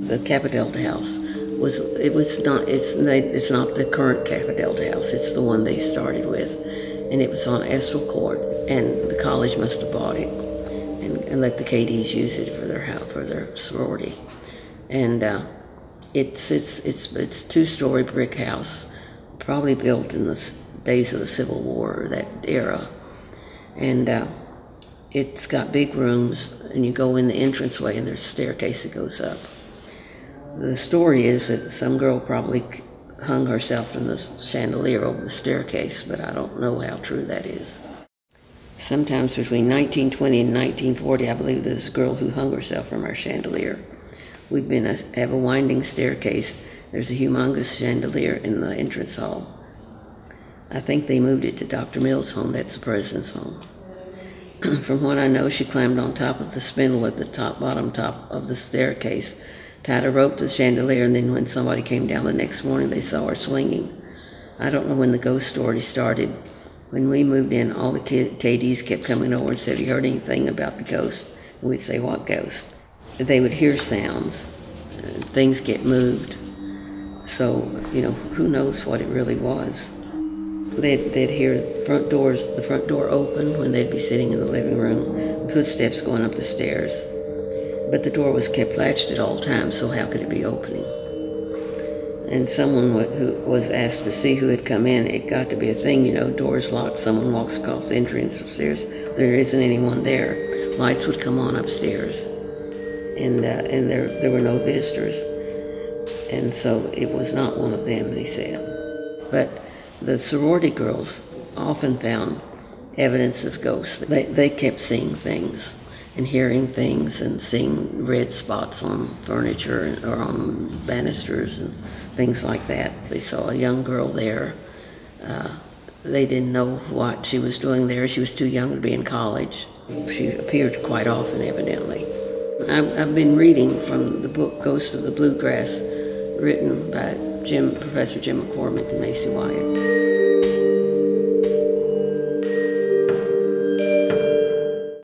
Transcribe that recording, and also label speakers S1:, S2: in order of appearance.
S1: The Kappa Delta house it's not the current Kappa Delta house. It's the one they started with, and it was on Estill Court, and the college must have bought it and let the KDs use it for their house, for their sorority. And it's two-story brick house, probably built in the days of the Civil War, that era, and it's got big rooms, and you go in the entranceway, and there's a staircase that goes up. The story is that some girl probably hung herself from the chandelier over the staircase, but I don't know how true that is. Sometimes between 1920 and 1940, I believe there's a girl who hung herself from our chandelier. Have a winding staircase. There's a humongous chandelier in the entrance hall. I think they moved it to Dr. Mill's home. That's the president's home. From what I know, she climbed on top of the spindle at the bottom top of the staircase, tied a rope to the chandelier, and then when somebody came down the next morning, they saw her swinging. I don't know when the ghost story started. When we moved in, all the KDs kept coming over and said, "Have you heard anything about the ghost?" And we'd say, "What ghost?" They would hear sounds, things get moved. So, who knows what it really was. They'd hear the front door open when they'd be sitting in the living room, footsteps going up the stairs. But the door was kept latched at all times, so how could it be opening? And someone who was asked to see who had come in, it got to be a thing, doors locked, someone walks across the entrance upstairs, there isn't anyone there. Lights would come on upstairs, and there were no visitors. And so it was not one of them, they said. But the sorority girls often found evidence of ghosts. They kept seeing things and hearing things and seeing red spots on furniture or on banisters and things like that. They saw a young girl there. They didn't know what she was doing there. She was too young to be in college. She appeared quite often, evidently. I've been reading from the book Ghosts of the Bluegrass, written by Professor Jim McCormick and Macy Wyatt.